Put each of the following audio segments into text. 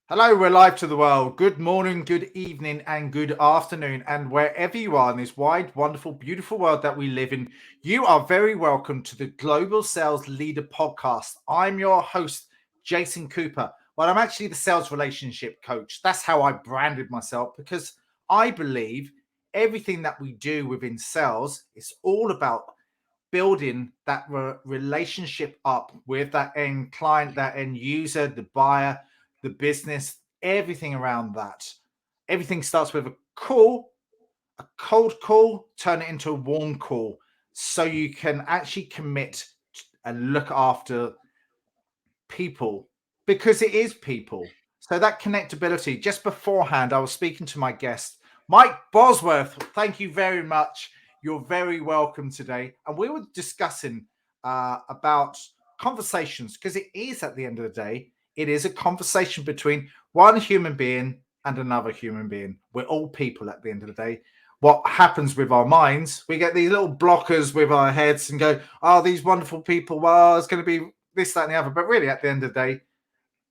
Hello, we're live to the world. Good morning, good evening, and good afternoon. And wherever you are in this wide, wonderful, beautiful world that we live in, you are very welcome to the Global Sales Leader Podcast. I'm your host, Jason Cooper. Well, I'm actually the sales relationship coach. That's how I branded myself because I believe everything that we do within sales is all about building that relationship up with that end client, that end user, the buyer, the business, everything around that. Everything starts with a call, a cold call, turn it into a warm call so you can actually commit and look after people because it is people. So that connectability, just beforehand, I was speaking to my guest, Mike Bosworth. Thank you very much. You're very welcome today. And we were discussing about conversations because it is at the end of the day, it is a conversation between one human being and another human being. We're all people at the end of the day. What happens with our minds, we get these little blockers with our heads and go, oh, these wonderful people, well, it's going to be this, that, and the other. But really, at the end of the day,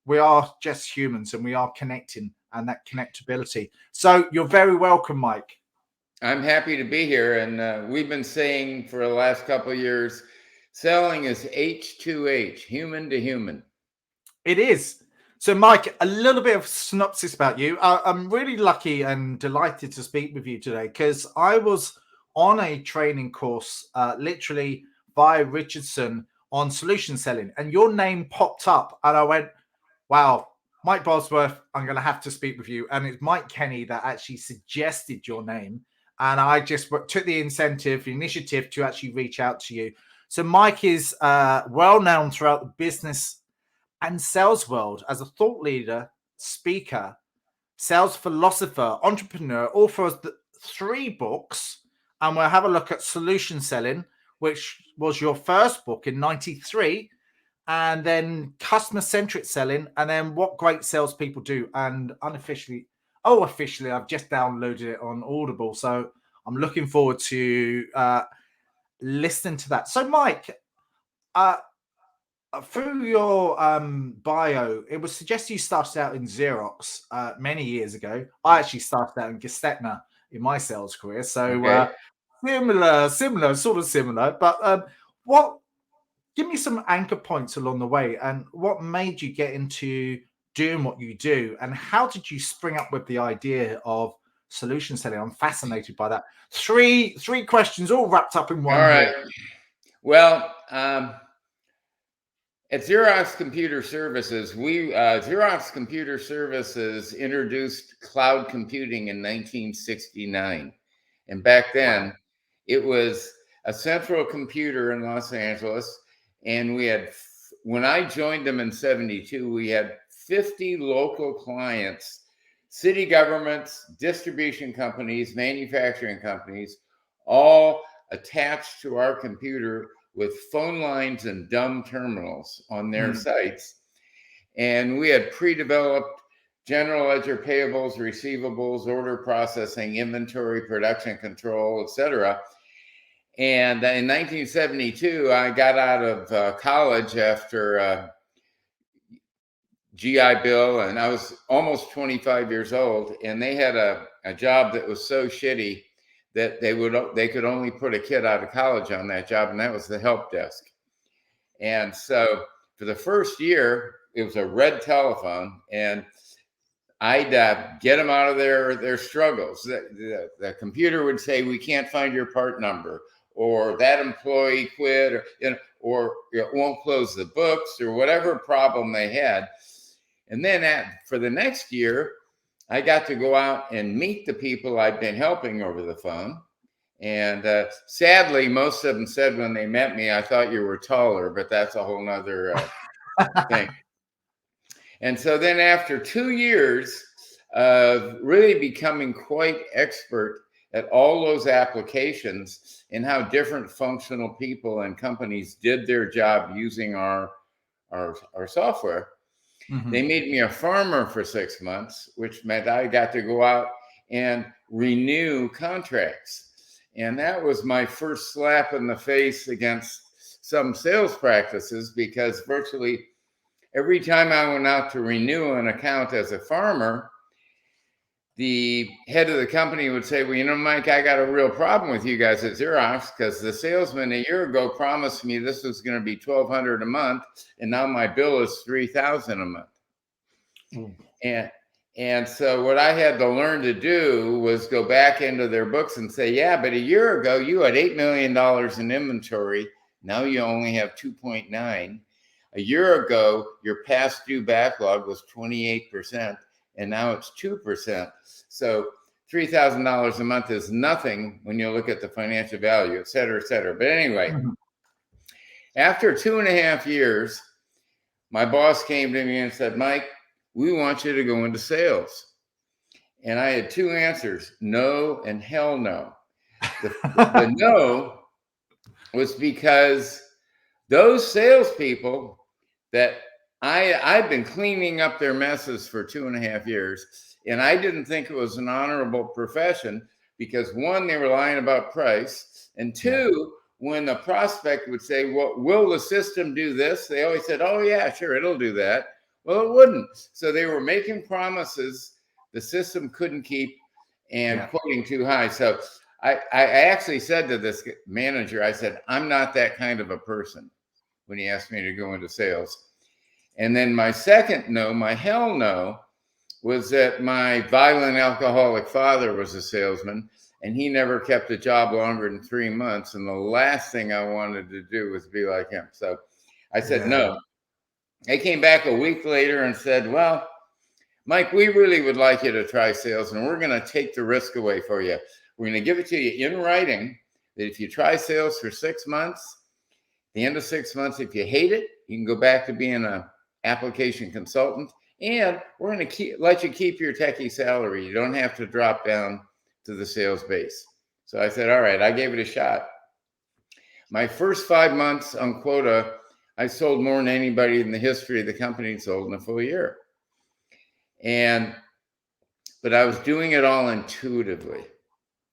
we are just humans and we are connecting and that connectability. So you're very welcome, Mike. I'm happy to be here. And we've been saying for the last couple of years, selling is H2H, human to human. It is. So, Mike, a little bit of synopsis about you. I'm really lucky and delighted to speak with you today because I was on a training course, literally by Richardson on solution selling, and your name popped up, and I went, wow, Mike Bosworth, I'm going to have to speak with you. And it's Mike Kenny that actually suggested your name. And I just took the initiative to actually reach out to you. So Mike is well known throughout the business and sales world as a thought leader, speaker, sales philosopher, entrepreneur, author of 3 books. And we'll have a look at Solution Selling, which was your first book in 93. And then CustomerCentric Selling, and then What Great Salespeople Do. And officially, I've just downloaded it on Audible. So I'm looking forward to listening to that. So, Mike, through your bio, it was suggested you started out in Xerox many years ago. I actually started out in Gestetner in my sales career. So Okay. similar. But what give me some anchor points along the way and what made you get into doing what you do and how did you spring up with the idea of solution selling? I'm fascinated by that. Three questions all wrapped up in All one right. here. Well, at Xerox Computer Services, Xerox Computer Services introduced cloud computing in 1969. And back then, it was a central computer in Los Angeles. And when I joined them in 72, we had 50 local clients, city governments, distribution companies, manufacturing companies, all attached to our computer with phone lines and dumb terminals on their sites. And we had pre-developed general ledger payables, receivables, order processing, inventory, production control, etc. And in 1972, I got out of college after GI Bill, and I was almost 25 years old, and they had a job that was so shitty that they could only put a kid out of college on that job, and that was the help desk. And so for the first year, it was a red telephone, and I'd get them out of their struggles. The computer would say, "We can't find your part number," or "that employee quit," or it won't close the books, or whatever problem they had. And then for the next year, I got to go out and meet the people I'd been helping over the phone. And sadly, most of them said when they met me, "I thought you were taller," but that's a whole nother thing. And so then after 2 years of really becoming quite expert at all those applications and how different functional people and companies did their job using our software, they made me a farmer for 6 months, which meant I got to go out and renew contracts. And that was my first slap in the face against some sales practices, because virtually every time I went out to renew an account as a farmer, the head of the company would say, well, you know, Mike, I got a real problem with you guys at Xerox because the salesman a year ago promised me this was going to be $1,200 a month, and now my bill is $3,000 a month. And so what I had to learn to do was go back into their books and say, yeah, but a year ago you had $8 million in inventory. Now you only have 2.9. A year ago, your past due backlog was 28%, and now it's 2%. So $3,000 a month is nothing when you look at the financial value, et cetera, et cetera. But anyway, after 2.5 years, my boss came to me and said, Mike, we want you to go into sales. And I had two answers, no and hell no. The no was because those salespeople that I've been cleaning up their messes for 2.5 years, and I didn't think it was an honorable profession because one, they were lying about price, and two, when the prospect would say, well, will the system do this? They always said, oh yeah, sure, it'll do that. Well, it wouldn't. So they were making promises the system couldn't keep and quoting too high. So I actually said to this manager, I said, I'm not that kind of a person when he asked me to go into sales. And then my second no, my hell no, was that my violent alcoholic father was a salesman and he never kept a job longer than 3 months. And the last thing I wanted to do was be like him. So I said, no. They came back a week later and said, well, Mike, we really would like you to try sales and we're going to take the risk away for you. We're going to give it to you in writing that if you try sales for 6 months, at the end of 6 months, if you hate it, you can go back to being an application consultant, and we're going to let you keep your techie salary. You don't have to drop down to the sales base. So I said, all right, I gave it a shot. My first 5 months on quota, I sold more than anybody in the history of the company sold in a full year. But I was doing it all intuitively.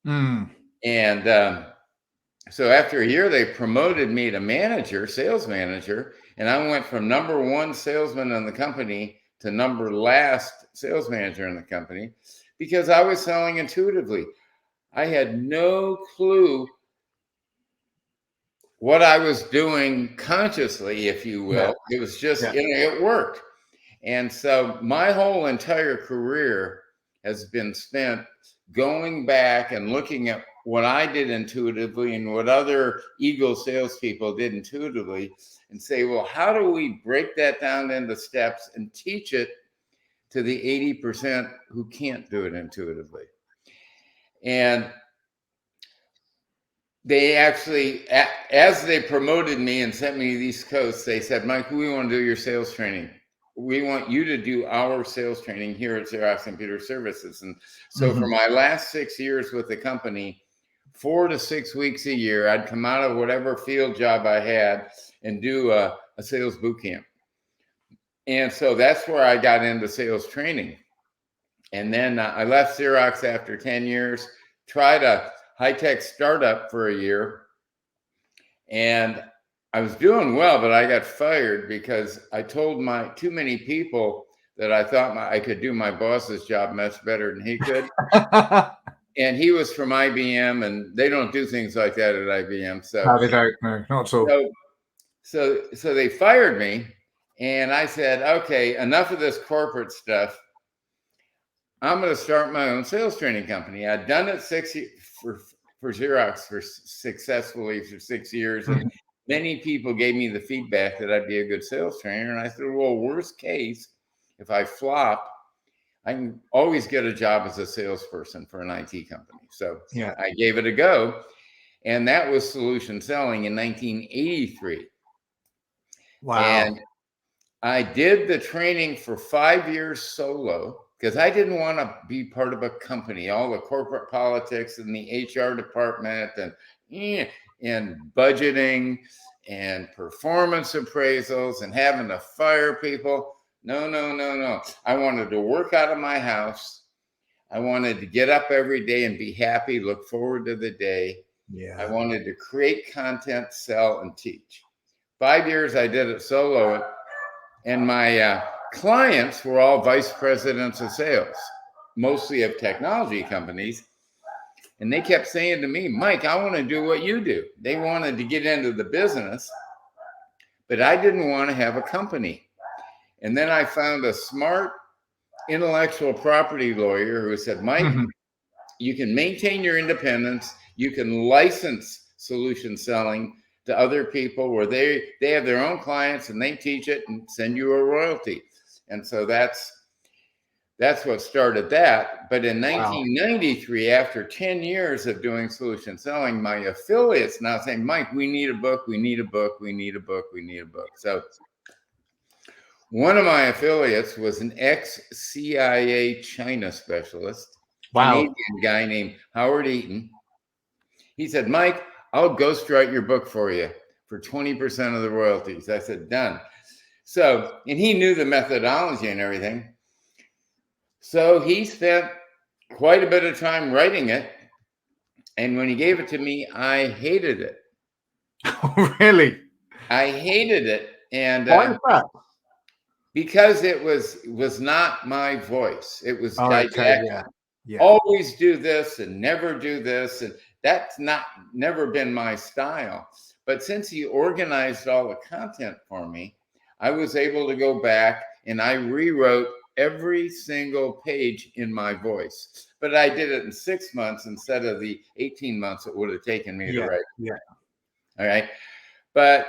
And so after a year, they promoted me to manager, sales manager, and I went from number one salesman in the company to number last sales manager in the company because I was selling intuitively. I had no clue what I was doing consciously, if you will. It was just, it worked. And so my whole entire career has been spent going back and looking at what I did intuitively and what other Eagle salespeople did intuitively and say, well, how do we break that down into steps and teach it to the 80% who can't do it intuitively? And they actually, as they promoted me and sent me to the East Coast, they said, Mike, we want to do your sales training. We want you to do our sales training here at Xerox Computer Services. And so for my last 6 years with the company, 4 to 6 weeks a year, I'd come out of whatever field job I had and do a sales boot camp. And so that's where I got into sales training. And then I left Xerox after 10 years, tried a high-tech startup for a year. And I was doing well, but I got fired because I told too many people that I thought I could do my boss's job much better than he could. And he was from IBM, and they don't do things like that at IBM. So no, they don't. No, not at all. So they fired me, and I said, okay, enough of this corporate stuff. I'm going to start my own sales training company. I'd done it for Xerox successfully for 6 years, and many people gave me the feedback that I'd be a good sales trainer. And I said, well, worst case, if I flop, I can always get a job as a salesperson for an IT company. So I gave it a go. And that was Solution Selling in 1983. Wow. And I did the training for 5 years solo because I didn't want to be part of a company, all the corporate politics and the HR department and budgeting and performance appraisals and having to fire people. No. I wanted to work out of my house. I wanted to get up every day and be happy, look forward to the day. I wanted to create content, sell, and teach. 5 years I did it solo. And my clients were all vice presidents of sales, mostly of technology companies. And they kept saying to me, Mike, I want to do what you do. They wanted to get into the business, but I didn't want to have a company. And then I found a smart intellectual property lawyer who said, Mike, you can maintain your independence. You can license solution selling to other people where they have their own clients and they teach it and send you a royalty. And so that's what started that. But in 1993, after 10 years of doing solution selling, my affiliates now saying, Mike, we need a book, we need a book, we need a book, we need a book. So one of my affiliates was an ex-CIA China specialist, Canadian guy named Howard Eaton. He said, Mike, I'll ghostwrite your book for you for 20% of the royalties. I said, done. So, and he knew the methodology and everything. So he spent quite a bit of time writing it. And when he gave it to me, I hated it. Really? I hated it. And why is that? Because it was not my voice. It was didactic. Okay, yeah. Always do this and never do this. And that's never been my style. But since he organized all the content for me, I was able to go back and I rewrote every single page in my voice. But I did it in 6 months instead of the 18 months it would have taken me to write. Yeah. All right. But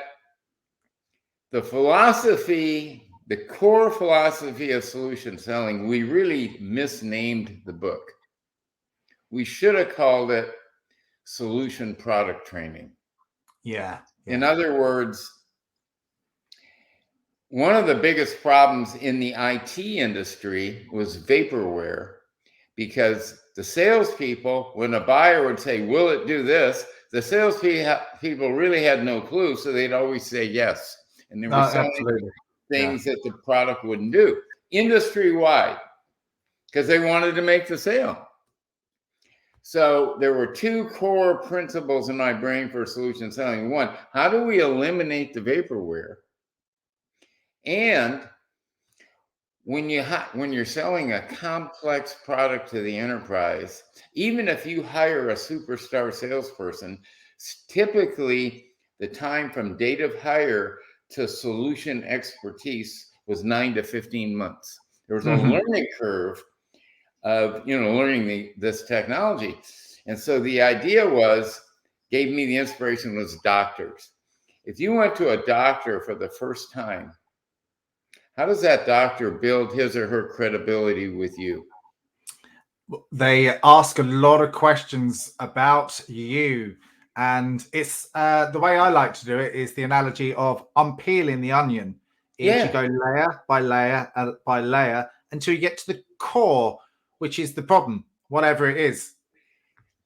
the philosophy, the core philosophy of solution selling, we really misnamed the book. We should have called it Solution Product Training. Yeah. In other words, one of the biggest problems in the IT industry was vaporware, because the salespeople, when a buyer would say, will it do this? The salespeople really had no clue, so they'd always say yes. And they were selling things that the product wouldn't do, industry-wide, because they wanted to make the sale. So there were two core principles in my brain for solution selling. One, how do we eliminate the vaporware? And when you're selling a complex product to the enterprise, even if you hire a superstar salesperson, typically the time from date of hire to solution expertise was 9 to 15 months. There was a learning curve of learning this technology. And so the idea gave me the inspiration was doctors. If you went to a doctor for the first time, how does that doctor build his or her credibility with you? They ask a lot of questions about you. And it's the way I like to do it is the analogy of unpeeling the onion. You go layer by layer by layer until you get to the core, which is the problem, whatever it is.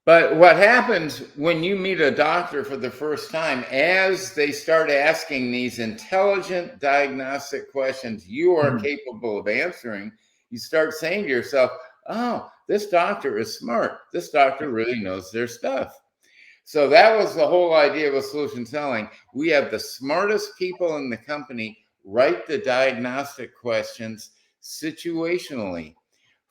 But what happens when you meet a doctor for the first time, as they start asking these intelligent diagnostic questions you are capable of answering, you start saying to yourself, oh, this doctor is smart. This doctor really knows their stuff. So that was the whole idea of solution selling. We have the smartest people in the company write the diagnostic questions situationally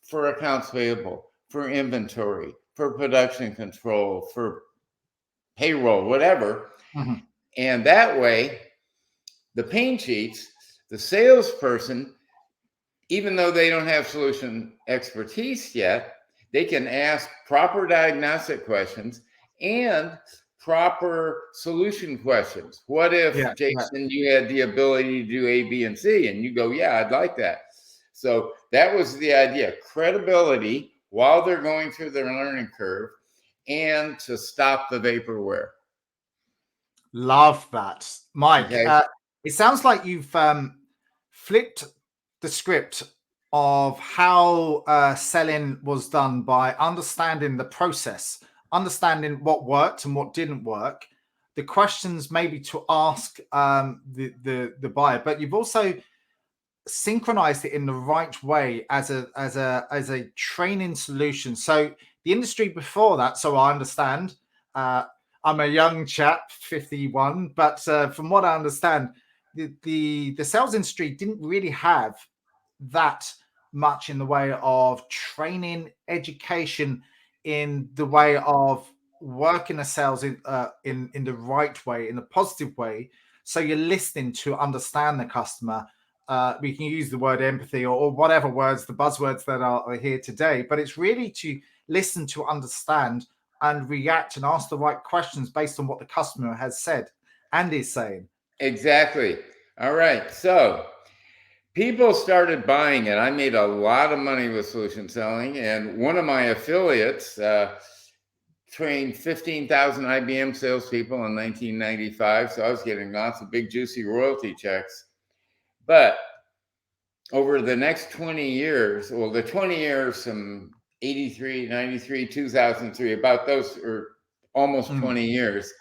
for accounts payable, for inventory, for production control, for payroll, whatever. And that way, the pain sheets, the salesperson, even though they don't have solution expertise yet, they can ask proper diagnostic questions and proper solution questions. What if, Jason, you had the ability to do A, B, and C? And you go, yeah, I'd like that. So that was the idea, credibility while they're going through their learning curve and to stop the vaporware. Love that. Mike, it sounds like you've flipped the script of how selling was done by understanding the process, understanding what worked and what didn't work, the questions maybe to ask the buyer, but you've also synchronized it in the right way as a training solution. So the industry before that, so I understand, I'm a young chap, 51, but from what I understand, the sales industry didn't really have that much in the way of training, education, in the way of working a sales in the right way, in a positive way. So you're listening to understand the customer. We can use the word empathy or whatever words, the buzzwords that are here today, but it's really to listen to understand and react and ask the right questions based on what the customer has said and is saying. Exactly. All right. So people started buying it. I made a lot of money with solution selling, and one of my affiliates trained 15,000 IBM salespeople in 1995. So I was getting lots of big, juicy royalty checks. But over the next 20 years, well, the 20 years from 83, 93, 2003, about those, or almost 20 years,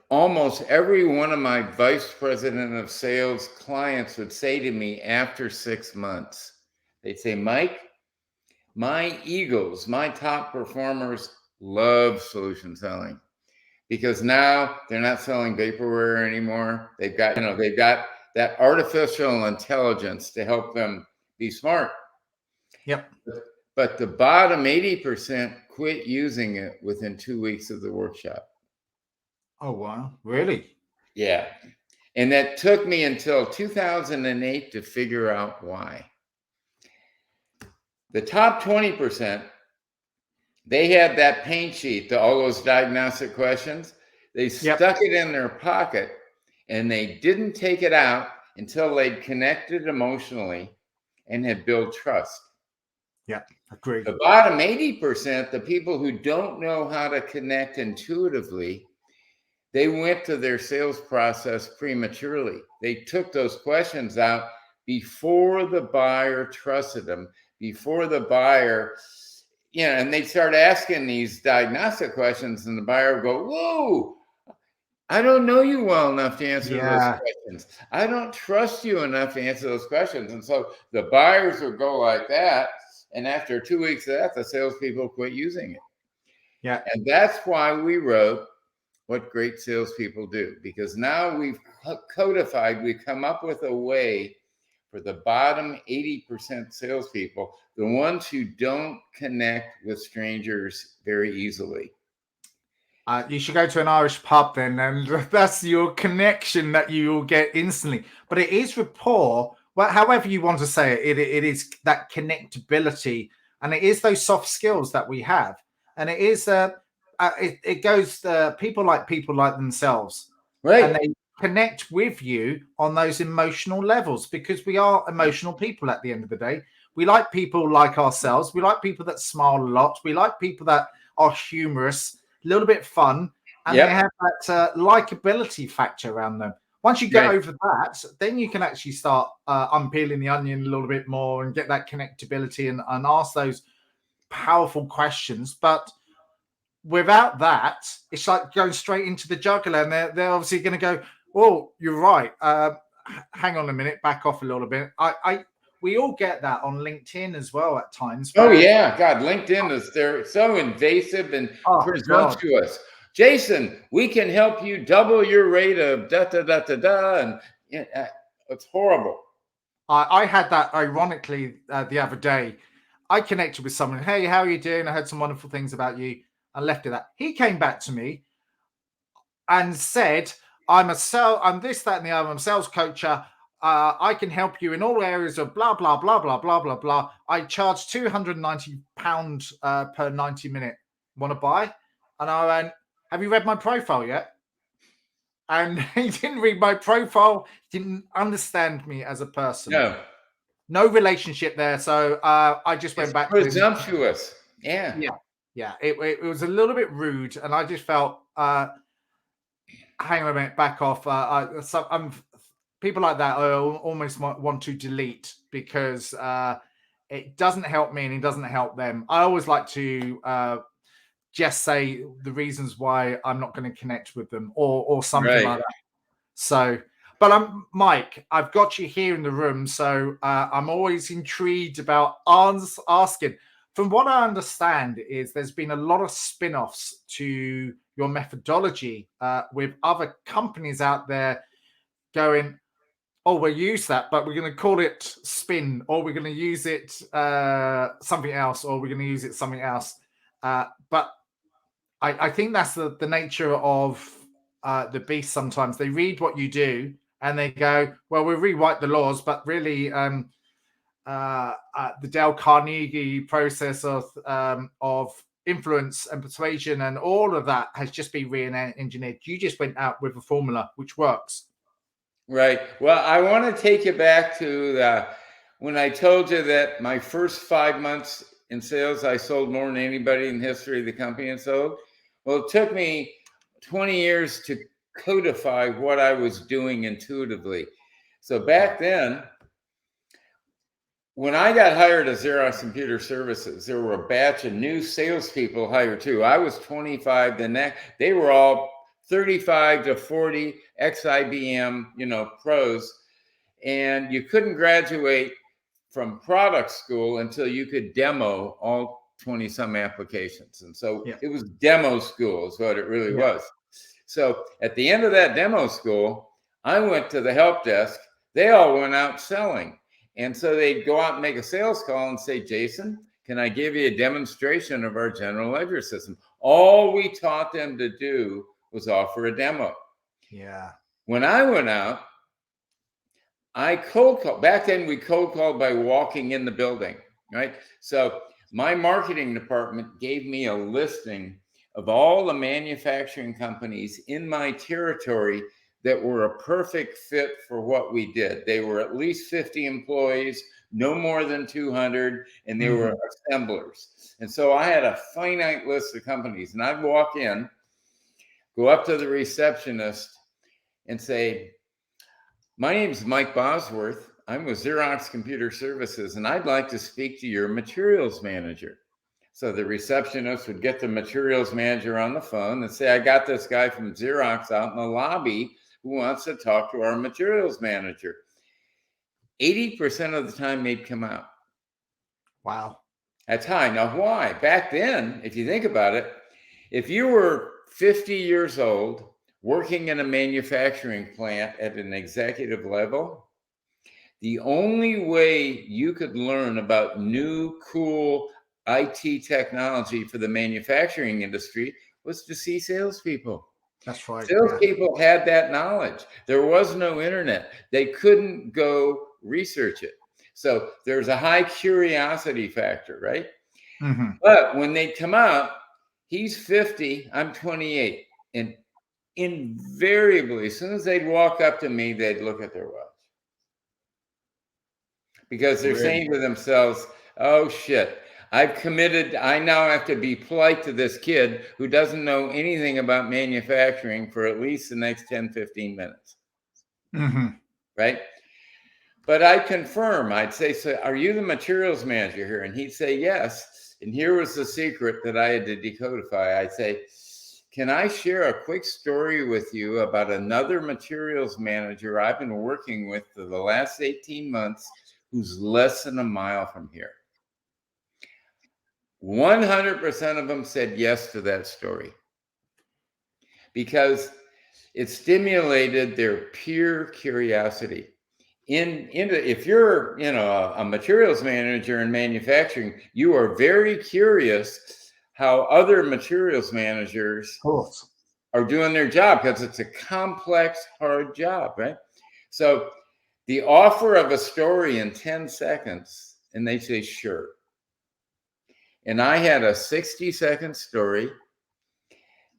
almost every one of my vice president of sales clients would say to me after 6 months, they'd say, Mike, my Eagles, my top performers love solution selling because now they're not selling vaporware anymore. They've got that artificial intelligence to help them be smart. Yep. But the bottom 80% quit using it within 2 weeks of the workshop. Oh, wow. Really? Yeah. And that took me until 2008 to figure out why. The top 20%, they had that paint sheet, all those diagnostic questions. They stuck it in their pocket and they didn't take it out until they'd connected emotionally and had built trust. Yeah, agree. The bottom 80%, the people who don't know how to connect intuitively, they went to their sales process prematurely. They took those questions out before the buyer trusted them, before the buyer, and they'd start asking these diagnostic questions, and the buyer would go, whoa, I don't know you well enough to answer those questions. I don't trust you enough to answer those questions. And so the buyers would go like that. And after 2 weeks of that, the salespeople quit using it. Yeah. And that's why we wrote What Great Salespeople Do, because now we've codified, we've come up with a way for the bottom 80% salespeople, the ones who don't connect with strangers very easily. You should go to an Irish pub then, and that's your connection that you will get instantly. But it is rapport, well, however you want to say it, it is that connectability, and it is those soft skills that we have, and it is it goes people like themselves, right? And they connect with you on those emotional levels because we are emotional people at the end of the day. We like people like ourselves. We like people that smile a lot. We like people that are humorous, a little bit fun, and they have that likability factor around them. Once you get over that, then you can actually start unpeeling the onion a little bit more and get that connectability and ask those powerful questions. But without that, it's like going straight into the jugular, and they're obviously going to go, "Oh, you're right. Hang on a minute, back off a little bit." We all get that on LinkedIn as well at times. Oh yeah, God, LinkedIn they're so invasive and presumptuous. God. Jason, we can help you double your rate of da da da da da, and it's horrible. I had that ironically the other day. I connected with someone. Hey, how are you doing? I heard some wonderful things about you. I left it at that. He came back to me and said, I'm this, that, and the other. I'm a sales coach. I can help you in all areas of blah, blah, blah, blah, blah, blah, blah. I charge £290 per 90 minute. Want to buy? And I went, have you read my profile yet? And he didn't read my profile. He didn't understand me as a person. No relationship there. So I just went back. Presumptuous. Yeah. It was a little bit rude, and I just felt, hang on a minute, back off. People like that I almost want to delete because it doesn't help me and it doesn't help them. I always like to just say the reasons why I'm not going to connect with them or something like that. So, but Mike, I've got you here in the room, so I'm always intrigued about asking. from what I understand is there's been a lot of spin-offs to your methodology with other companies out there going, oh, we'll use that, but we're going to call it spin, or we're going to use it something else, or we're going to use it something else. But I think that's the nature of the beast. Sometimes they read what you do and they go, well, we'll rewrite the laws, but really the Dale Carnegie process of influence and persuasion and all of that has just been re-engineered. You just went out with a formula which works. Right. Well, I want to take you back to when I told you that my first 5 months in sales, I sold more than anybody in the history of the company had sold. Well, it took me 20 years to codify what I was doing intuitively. So back then, when I got hired at Xerox Computer Services, there were a batch of new salespeople hired too. I was 25. They were all 35 to 40 ex-IBM, pros, and you couldn't graduate from product school until you could demo all 20 some applications. And so it was demo school is what it really was. So at the end of that demo school, I went to the help desk. They all went out selling. And so they'd go out and make a sales call and say, Jason, can I give you a demonstration of our general ledger system? All we taught them to do was offer a demo. Yeah. When I went out, I cold called. Back then, we cold called by walking in the building, right? So my marketing department gave me a listing of all the manufacturing companies in my territory that were a perfect fit for what we did. They were at least 50 employees, no more than 200, and they were assemblers. And so I had a finite list of companies, and I'd walk in, go up to the receptionist and say, my name is Mike Bosworth. I'm with Xerox Computer Services, and I'd like to speak to your materials manager. So the receptionist would get the materials manager on the phone and say, I got this guy from Xerox out in the lobby who wants to talk to our materials manager. 80% of the time they'd come out. Wow. That's high. Now, why? Back then, if you think about it, if you were 50 years old, working in a manufacturing plant at an executive level, the only way you could learn about new, cool IT technology for the manufacturing industry was to see salespeople. That's right. Salespeople had that knowledge. There was no internet. They couldn't go research it. So there's a high curiosity factor, right? But when they come out, he's 50, I'm 28. And invariably, as soon as they'd walk up to me, they'd look at their watch. Because they're saying to themselves, oh shit, I've committed, I now have to be polite to this kid who doesn't know anything about manufacturing for at least the next 10, 15 minutes. Right? But I'd confirm, I'd say, so are you the materials manager here? And he'd say, yes. And here was the secret that I had to decodify. I'd say, can I share a quick story with you about another materials manager I've been working with for the last 18 months who's less than a mile from here? 100% of them said yes to that story because it stimulated their pure curiosity. If you're, a materials manager in manufacturing, you are very curious how other materials managers are doing their job because it's a complex, hard job, right? So the offer of a story in 10 seconds, and they say, sure. And I had a 60-second story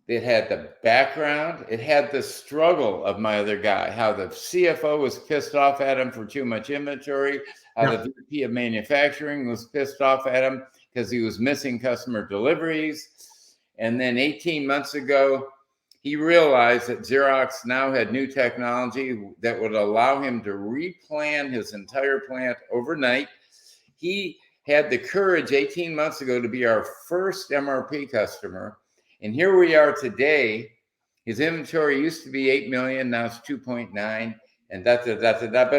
that had the background. It had the struggle of my other guy, how the CFO was pissed off at him for too much inventory, how the VP of manufacturing was pissed off at him because he was missing customer deliveries. And then 18 months ago, he realized that Xerox now had new technology that would allow him to replan his entire plant overnight. He had the courage 18 months ago to be our first MRP customer. And here we are today. His inventory used to be 8 million, now it's 2.9. And But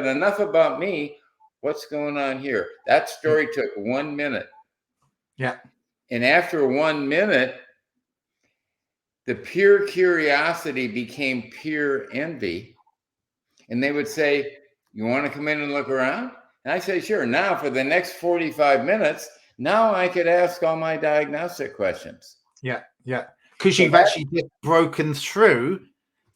enough about me. What's going on here? That story took 1 minute. Yeah. And after 1 minute, the pure curiosity became pure envy. And they would say, you want to come in and look around? And I say, sure. Now for the next 45 minutes, now I could ask all my diagnostic questions. Yeah. Yeah. Because So you've actually just broken through,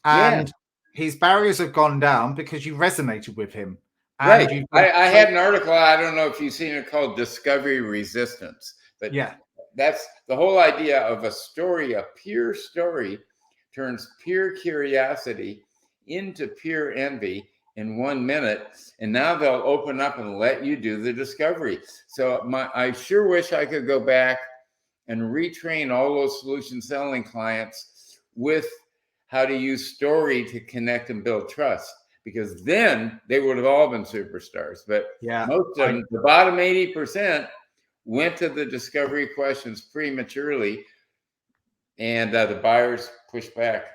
yeah, and his barriers have gone down because you resonated with him. And right. you've I had an article, I don't know if you've seen it, called Discovery Resistance. But yeah. that's the whole idea of a story, a pure story turns pure curiosity into pure envy in 1 minute. And now they'll open up and let you do the discovery. So I sure wish I could go back and retrain all those solution selling clients with how to use story to connect and build trust, because then they would have all been superstars. But Yeah. most of them, the bottom 80%, went to the discovery questions prematurely, and the buyers pushed back.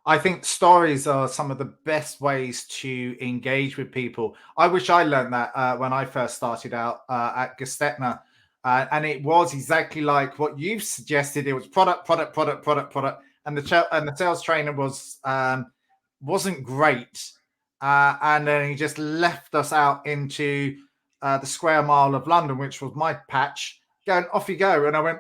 I think stories are some of the best ways to engage with people. I wish I learned that when I first started out at Gestetner. And it was exactly like what you've suggested. It was product, product, product, product, product. And the sales trainer wasn't great. And then he just left us out into the square mile of London, which was my patch, going, off you go. And I went,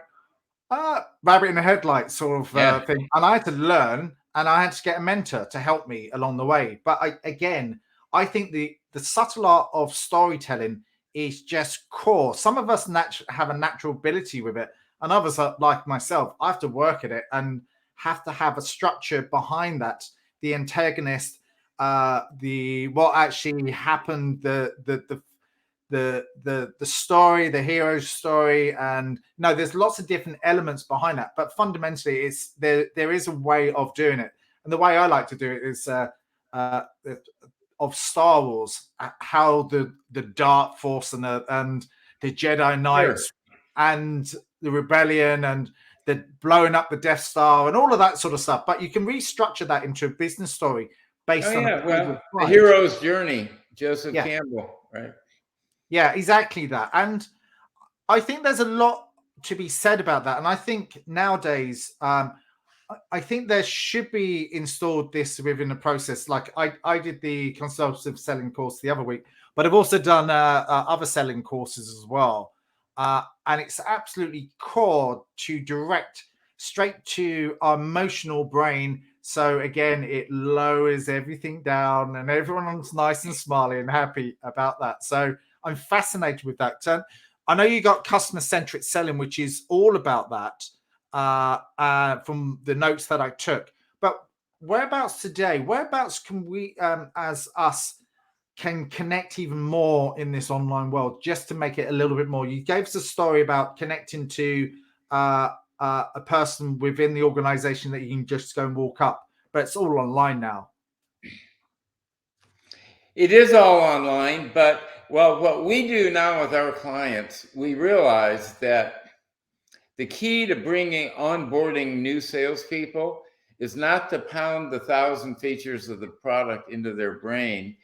rabbit in the headlights sort of thing. And I had to learn, and I had to get a mentor to help me along the way. But I think the subtle art of storytelling is just core. Some of us have a natural ability with it, and others are like myself. I have to work at it and have to have a structure behind that. The antagonist, the what actually happened, the story, the hero's story, and no, there's lots of different elements behind that. But fundamentally, it's there is a way of doing it, and the way I like to do it is of Star Wars, how the Dark Force and the Jedi Knights and the rebellion and the blowing up the Death Star and all of that sort of stuff. But you can restructure that into a business story based on the hero's journey, Joseph Campbell, right? Yeah, exactly that. And I think there's a lot to be said about that. And I think nowadays, I think there should be installed this within the process. Like I did the consultative selling course the other week, but I've also done other selling courses as well. And it's absolutely core to direct straight to our emotional brain. So again, it lowers everything down and everyone's nice and smiley and happy about that. So I'm fascinated with that. I know you got customer-centric selling, which is all about that from the notes that I took. But whereabouts today, whereabouts can we, as us, can connect even more in this online world, just to make it a little bit more? You gave us a story about connecting to a person within the organization that you can just go and walk up, but it's all online now. It is all online, but well, what we do now with our clients, we realize that the key to onboarding new salespeople is not to pound the 1,000 features of the product into their brain,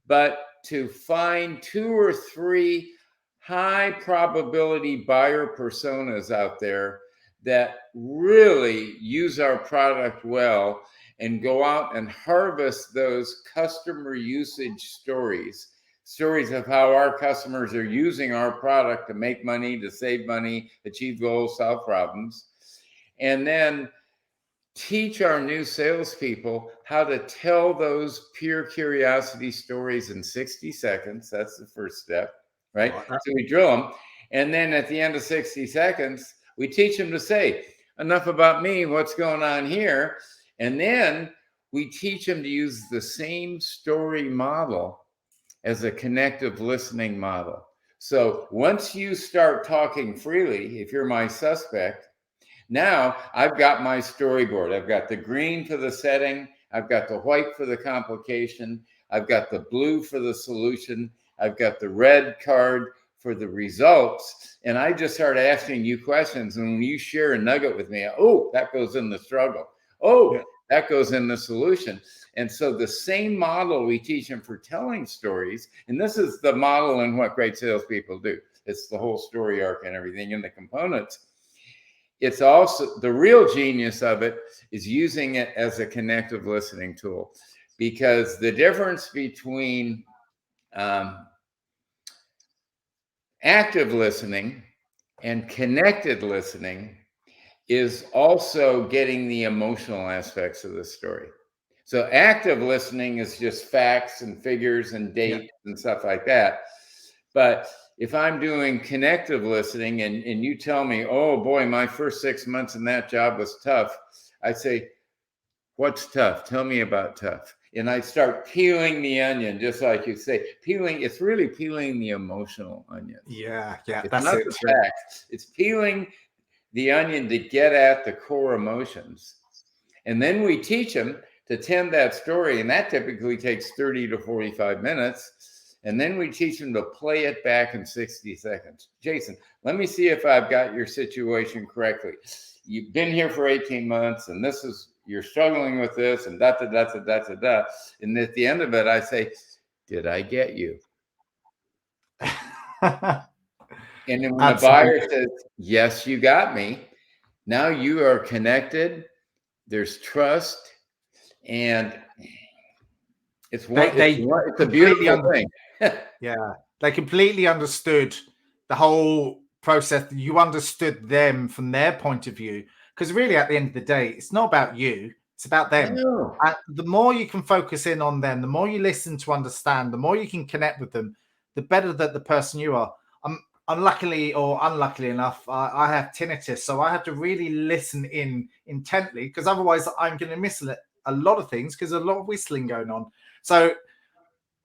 but to find 2 or 3 high probability buyer personas out there that really use our product well, and go out and harvest those customer usage stories of how our customers are using our product to make money, to save money, achieve goals, solve problems, and then teach our new salespeople how to tell those pure curiosity stories in 60 seconds. That's the first step, right? So we drill them. And then at the end of 60 seconds, we teach them to say, enough about me, what's going on here? And then we teach them to use the same story model as a connective listening model. So once you start talking freely, if you're my suspect, now I've got my storyboard. I've got the green for the setting. I've got the white for the complication. I've got the blue for the solution. I've got the red card for the results. And I just start asking you questions. And when you share a nugget with me, oh, that goes in the struggle. Oh, That goes in the solution. And so the same model we teach them for telling stories, and this is the model in what great salespeople do. It's the whole story arc and everything and the components. It's also the real genius of it is using it as a connective listening tool, because the difference between active listening and connected listening is also getting the emotional aspects of the story. So active listening is just facts and figures and dates and stuff like that. But if I'm doing connective listening and you tell me, oh boy, my first 6 months in that job was tough, I say, what's tough? Tell me about tough. And I start peeling the onion, just like you say. It's really peeling the emotional onion. Yeah, it's that's not it. The facts. It's peeling the onion to get at the core emotions. And then we teach them to tell that story, and that typically takes 30 to 45 minutes. And then we teach them to play it back in 60 seconds. Jason, let me see if I've got your situation correctly. You've been here for 18 months, and you're struggling with this, and da da da da da da da. And at the end of it, I say, did I get you? And then when the buyer says, yes, you got me, now you are connected, there's trust, and it's a beautiful thing. Yeah, they completely understood the whole process. You understood them from their point of view, because really at the end of the day, it's not about you, it's about them. And the more you can focus in on them, the more you listen to understand, the more you can connect with them, the better that the person you are. Unluckily or unluckily enough, I have tinnitus, so I have to really listen in intently, because otherwise I'm going to miss a lot of things, because there's a lot of whistling going on. So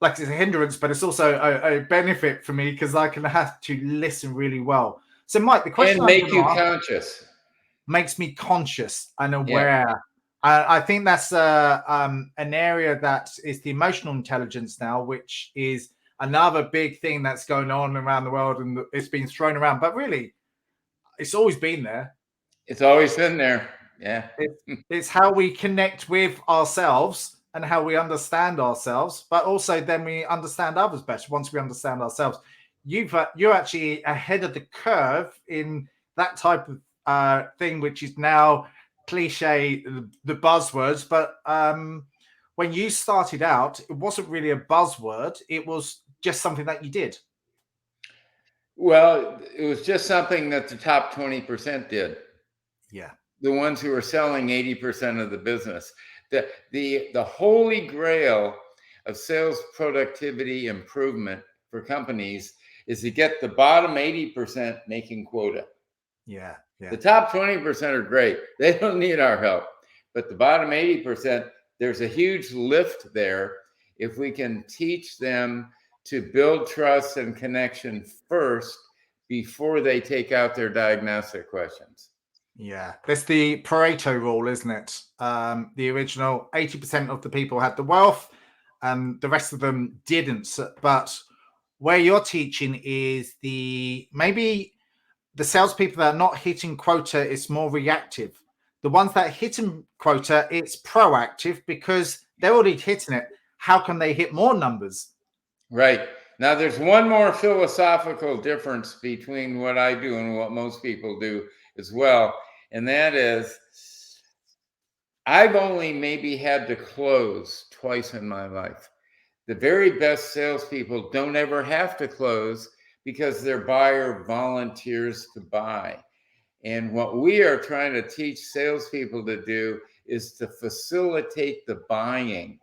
like, it's a hindrance, but it's also a benefit for me, because I can have to listen really well. So Mike, the question conscious makes me conscious and aware. Yeah. I think that's an area that is the emotional intelligence now, which is another big thing that's going on around the world, and it's been thrown around, but really it's always been there. It's always been there. Yeah. It's how we connect with ourselves and how we understand ourselves, but also then we understand others better once we understand ourselves. You're actually ahead of the curve in that type of thing, which is now cliche, the buzzwords. But when you started out, it wasn't really a buzzword. It was just something that you did. Well, it was just something that the top 20% did. Yeah. The ones who are selling 80% of the business. The holy grail of sales productivity improvement for companies is to get the bottom 80% making quota. Yeah. The top 20% are great. They don't need our help. But the bottom 80%, there's a huge lift there if we can teach them to build trust and connection first before they take out their diagnostic questions. Yeah, that's the Pareto rule, isn't it? The original 80% of the people had the wealth, and the rest of them didn't. But where you're teaching is maybe the salespeople that are not hitting quota is more reactive. The ones that are hitting quota, it's proactive, because they're already hitting it. How can they hit more numbers? Right. Now, there's one more philosophical difference between what I do and what most people do as well. And that is, I've only maybe had to close twice in my life. The very best salespeople don't ever have to close because their buyer volunteers to buy. And what we are trying to teach salespeople to do is to facilitate the buying.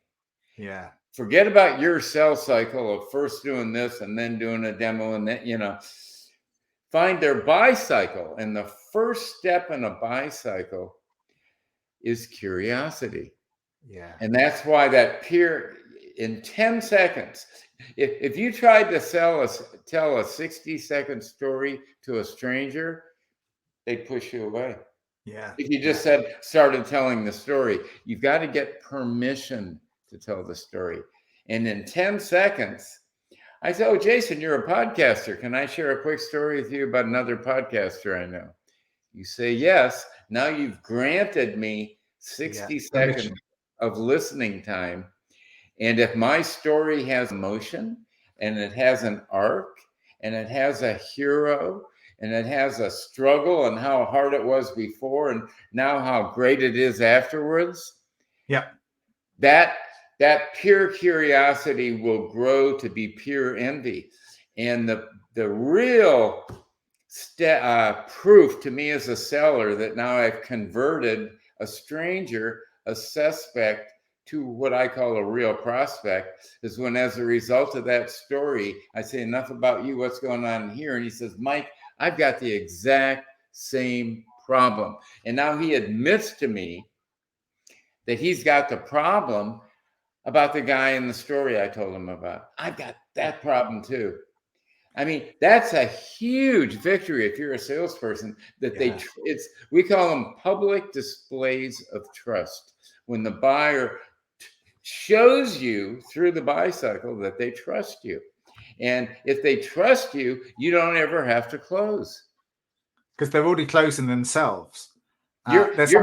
Yeah. Forget about your sales cycle of first doing this and then doing a demo, and then, find their buy cycle. And the first step in a buy cycle is curiosity. Yeah. And that's why in 10 seconds, if you tried to tell a 60-second story to a stranger, they'd push you away. Yeah. If you just started telling the story, you've got to get permission to tell the story. And in 10 seconds, I said, oh, Jason, you're a podcaster. Can I share a quick story with you about another podcaster I know? You say yes. Now you've granted me 60 seconds of listening time. And if my story has emotion and it has an arc and it has a hero and it has a struggle and how hard it was before and now how great it is afterwards, that pure curiosity will grow to be pure envy. And the real proof to me as a seller that now I've converted a stranger, a suspect, to what I call a real prospect is when, as a result of that story, I say, enough about you, what's going on here? And he says, Mike, I've got the exact same problem. And now he admits to me that he's got the problem about the guy in the story I told him about. I've got that problem too. I mean, that's a huge victory if you're a salesperson that we call them public displays of trust. When the buyer shows you through the buy cycle that they trust you. And if they trust you, you don't ever have to close. Because they're already closing themselves. You're just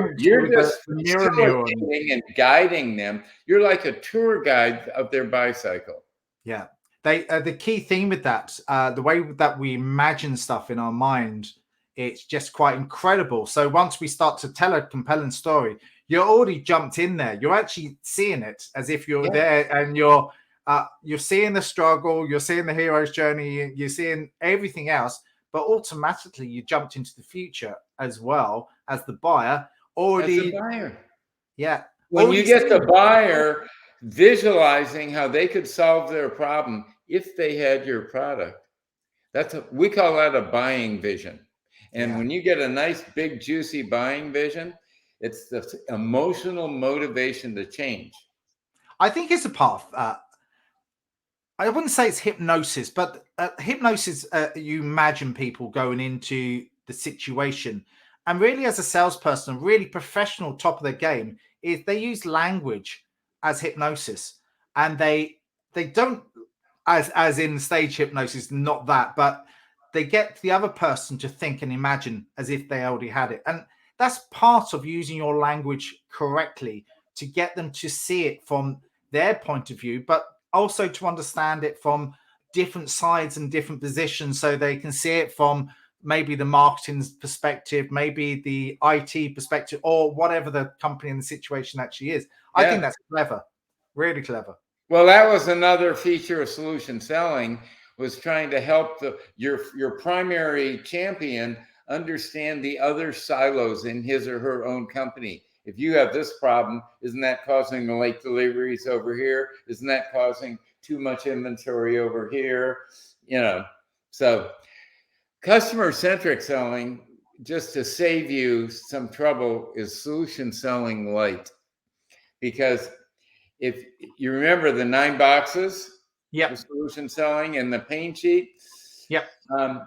facilitating and guiding them. You're like a tour guide of their buy cycle. Yeah. The key theme with that, the way that we imagine stuff in our mind, it's just quite incredible. So once we start to tell a compelling story, you're already jumped in there. You're actually seeing it as if you're there, and you're seeing the struggle, you're seeing the hero's journey, you're seeing everything else, but automatically you jumped into the future as well as the buyer. Already, as the buyer. Yeah. When you get the buyer visualizing how they could solve their problem if they had your product, we call that a buying vision. And when you get a nice, big, juicy buying vision, it's the emotional motivation to change. I think it's a path. I wouldn't say it's hypnosis, but hypnosis, you imagine people going into the situation. And really, as a salesperson, really professional, top of their game, is they use language as hypnosis. And they don't, as in stage hypnosis, not that, but they get the other person to think and imagine as if they already had it. And that's part of using your language correctly to get them to see it from their point of view, but also to understand it from different sides and different positions, so they can see it from maybe the marketing's perspective, maybe the IT perspective, or whatever the company and the situation actually is. I think that's clever, really clever. Well, that was another feature of solution selling, was trying to help your primary champion understand the other silos in his or her own company. If you have this problem, isn't that causing the late deliveries over here? Isn't that causing too much inventory over here? So customer-centric selling, just to save you some trouble, is solution selling light. Because if you remember the 9 boxes, the solution selling and the pain sheet,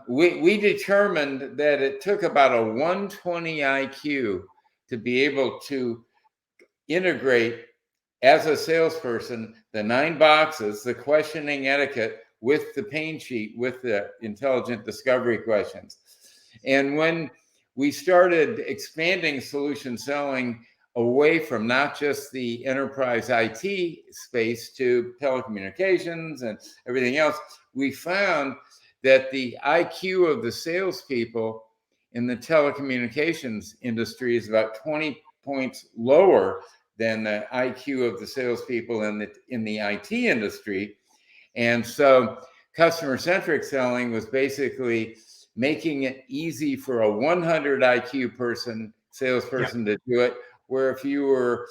we determined that it took about a 120 IQ to be able to integrate, as a salesperson, the 9 boxes, the questioning etiquette, with the pain sheet, with the intelligent discovery questions. And when we started expanding solution selling away from not just the enterprise IT space to telecommunications and everything else, we found that the IQ of the salespeople in the telecommunications industry is about 20 points lower than the IQ of the salespeople in the IT industry. And so customer-centric selling was basically making it easy for a 100 IQ salesperson to do it, where if you were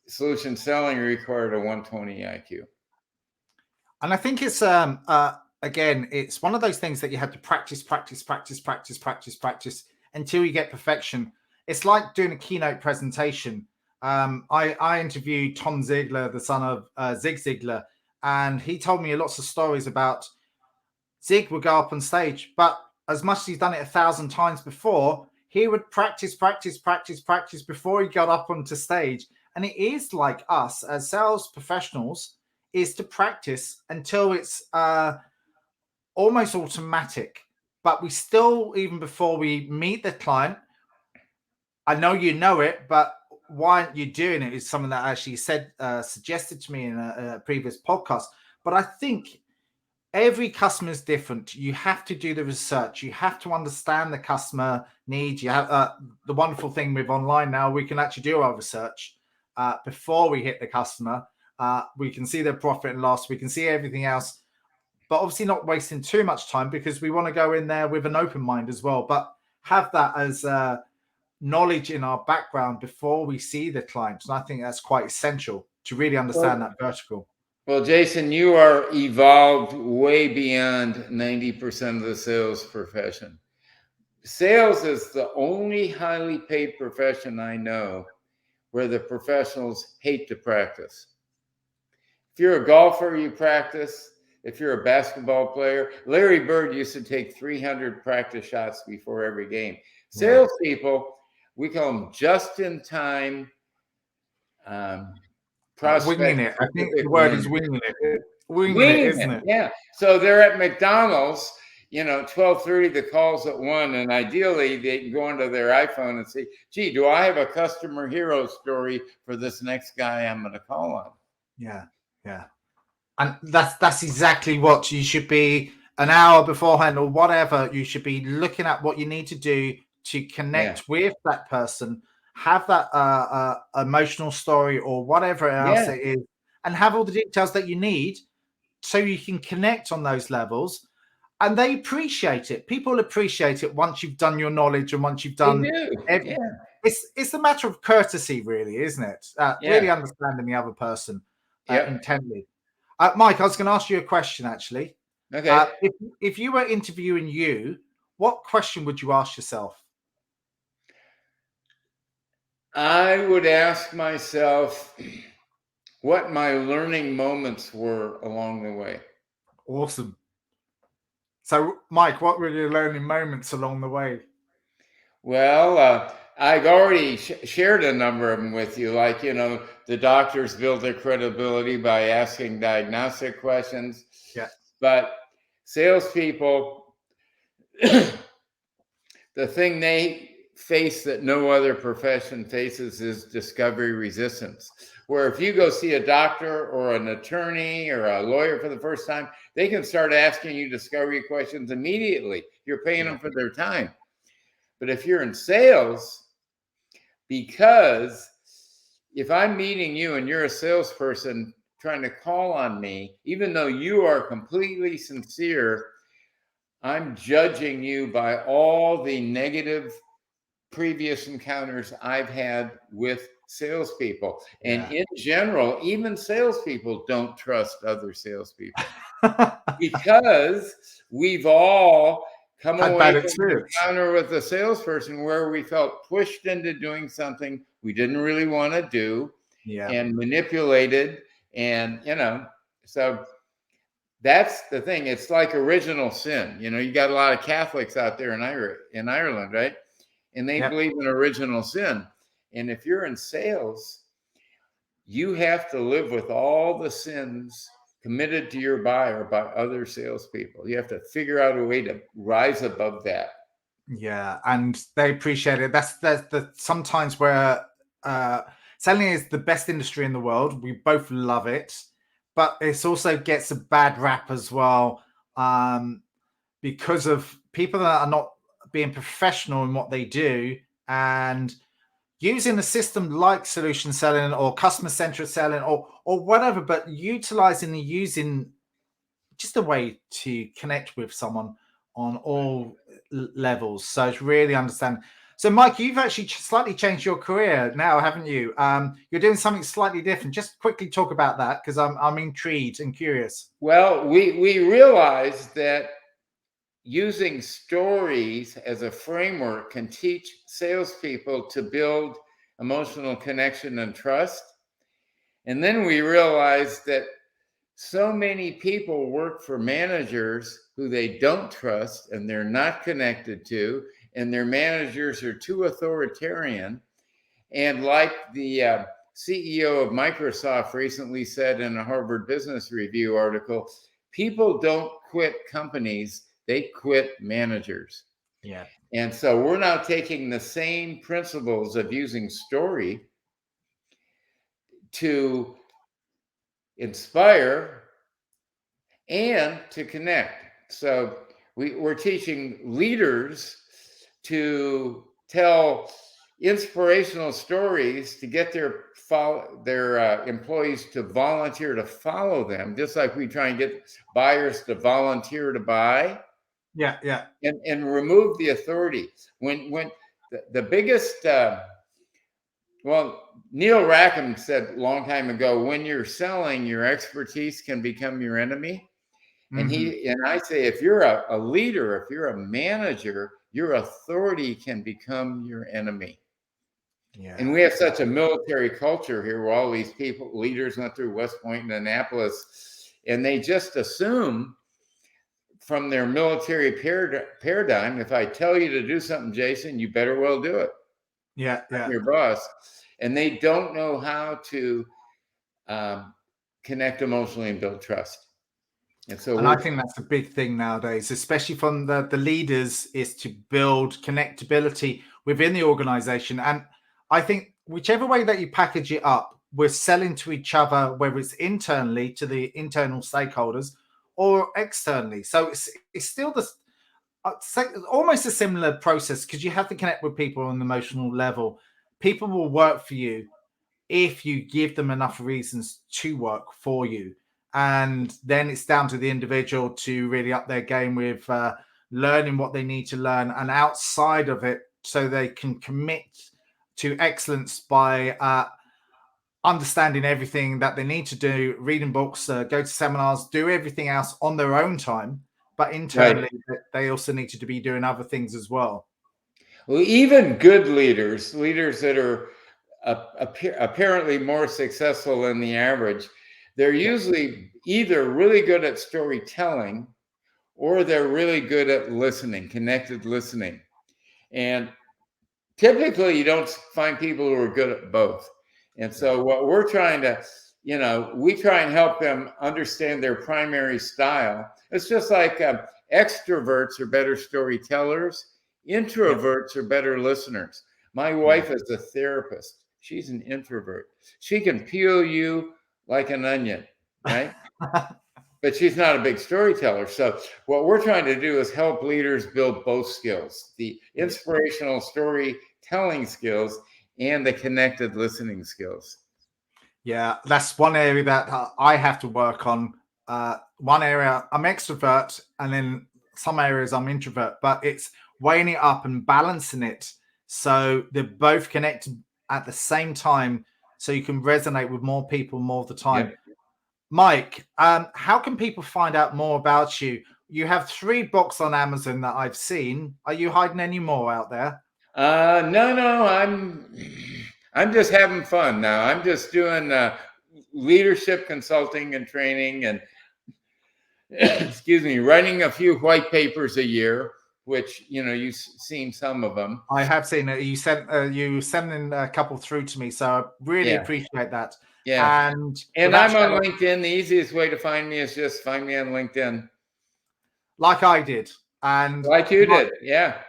solution selling, it required a 120 IQ. And I think it's again, it's one of those things that you have to practice until you get perfection. It's like doing a keynote presentation. I interviewed Tom Ziegler, the son of Zig Ziglar, and he told me lots of stories about Zig would go up on stage, but as much as he's done it 1,000 times before, he would practice before he got up onto stage. And it is like us as sales professionals, is to practice until it's almost automatic. But we still, even before we meet the client, I know you know it, but why aren't you doing it is something that I actually suggested to me in a previous podcast. But I think every customer is different. You have to do the research. You have to understand the customer needs. You have the wonderful thing with online now, we can actually do our research before we hit the customer. We can see their profit and loss. We can see everything else, but obviously not wasting too much time because we want to go in there with an open mind as well. But have that as knowledge in our background before we see the clients. And I think that's quite essential to really understand that vertical. Well, Jason, you are evolved way beyond 90% of the sales profession. Sales is the only highly paid profession I know where the professionals hate to practice. If you're a golfer, you practice. If you're a basketball player, Larry Bird used to take 300 practice shots before every game. Salespeople, we call them just-in-time prospect. Winging it. I think the word is winging it. Winging it, isn't it? Yeah. So they're at McDonald's, 12:30, the call's at 1, and ideally they can go onto their iPhone and say, gee, do I have a customer hero story for this next guy I'm going to call on? Yeah. And that's exactly what you should be an hour beforehand or whatever. You should be looking at what you need to do to connect with that person, have that emotional story or whatever else it is, and have all the details that you need so you can connect on those levels. And they appreciate it. People appreciate it once you've done your knowledge and once you've done everything. It's a matter of courtesy, really, isn't it? Really understanding the other person intently. Mike, I was going to ask you a question, actually. Okay. If you were interviewing you, what question would you ask yourself? I would ask myself what my learning moments were along the way. Awesome. So, Mike, what were your learning moments along the way? Well, I've already shared a number of them with you. Like, the doctors build their credibility by asking diagnostic questions. Yeah. But salespeople, the thing they face that no other profession faces is discovery resistance. Where if you go see a doctor or an attorney or a lawyer for the first time, they can start asking you discovery questions immediately. You're paying them for their time. But if you're in sales, because if I'm meeting you and you're a salesperson trying to call on me, even though you are completely sincere, I'm judging you by all the negative previous encounters I've had with salespeople. And in general, even salespeople don't trust other salespeople because we've all come away from an encounter with a salesperson where we felt pushed into doing something we didn't really want to do and manipulated. And, so that's the thing. It's like original sin. You got a lot of Catholics out there in Ireland, right? And they believe in original sin. And if you're in sales, you have to live with all the sins committed to your buyer by other salespeople. You have to figure out a way to rise above that. Yeah, and they appreciate it. That's the sometimes where selling is the best industry in the world. We both love it, but it also gets a bad rap as well because of people that are not being professional in what they do and using a system like solution selling or customer-centric selling or whatever, but utilizing and using just a way to connect with someone on all levels. So it's really understand. So, Mike, you've actually slightly changed your career now, haven't you? You're doing something slightly different. Just quickly talk about that because I'm intrigued and curious. Well, we realized that using stories as a framework can teach salespeople to build emotional connection and trust. And then we realized that so many people work for managers who they don't trust and they're not connected to, and their managers are too authoritarian. And like the CEO of Microsoft recently said in a Harvard Business Review article, people don't quit companies, they quit managers. Yeah. And so we're now taking the same principles of using story to inspire, and to connect. So we're teaching leaders to tell inspirational stories to get their employees to volunteer to follow them, just like we try and get buyers to volunteer to buy. Yeah. And remove the authority. When the biggest, Neil Rackham said a long time ago, when you're selling, your expertise can become your enemy. And I say, if you're a leader, if you're a manager, your authority can become your enemy. Yeah. And we have such a military culture here where all these leaders went through West Point and Annapolis, and they just assume from their military paradigm, if I tell you to do something, Jason, you better well do it. Yeah. I'm your boss. And they don't know how to connect emotionally and build trust. And I think that's a big thing nowadays, especially from the leaders, is to build connectability within the organization. And I think whichever way that you package it up, we're selling to each other, whether it's internally to the internal stakeholders or externally. So it's still almost a similar process, because you have to connect with people on the emotional level. People will work for you if you give them enough reasons to work for you. And then it's down to the individual to really up their game with learning what they need to learn, and outside of it, so they can commit to excellence by understanding everything that they need to do, reading books, go to seminars, do everything else on their own time. But internally, they also need to be doing other things as well. Well, even good leaders that are apparently more successful than the average, they're usually either really good at storytelling or they're really good at listening, connected listening. And typically you don't find people who are good at both. And so what we're trying to, we try and help them understand their primary style. It's just like extroverts are better storytellers. Introverts are better listeners. My wife is a therapist. She's an introvert. She can peel you like an onion, right? But she's not a big storyteller. So what we're trying to do is help leaders build both skills, the inspirational storytelling skills and the connected listening skills. Yeah, that's one area that I have to work on. One area, I'm extrovert, and then some areas I'm introvert, but it's weighing it up and balancing it so they're both connected at the same time, so you can resonate with more people more of the time. Yep. Mike, how can people find out more about you? You have 3 books on Amazon that I've seen. Are you hiding any more out there? No, I'm just having fun now. I'm just doing leadership consulting and training, and excuse me, writing a few white papers a year, which you've seen some of them. I have seen it. You sending a couple through to me, so I really appreciate that. Yeah, and I'm on LinkedIn. The easiest way to find me is just find me on LinkedIn, like I did, and like you did. Yeah.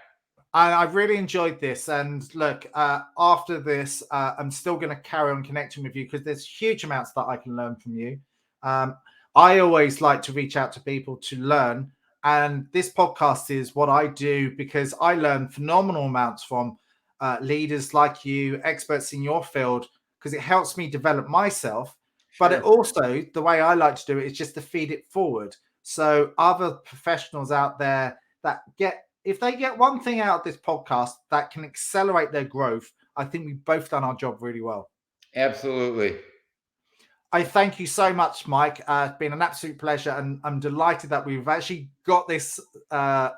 And I've really enjoyed this. And look, after this, I'm still going to carry on connecting with you, because there's huge amounts that I can learn from you. I always like to reach out to people to learn. And this podcast is what I do, because I learn phenomenal amounts from leaders like you, experts in your field, because it helps me develop myself. Sure. But it also, the way I like to do it is just to feed it forward. So other professionals out there that if they get one thing out of this podcast that can accelerate their growth, I think we've both done our job really well. Absolutely. I thank you so much, Mike. It's been an absolute pleasure, and I'm delighted that we've actually got this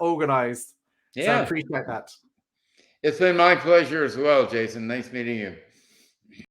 organized. Yeah. So I appreciate that. It's been my pleasure as well, Jason. Nice meeting you.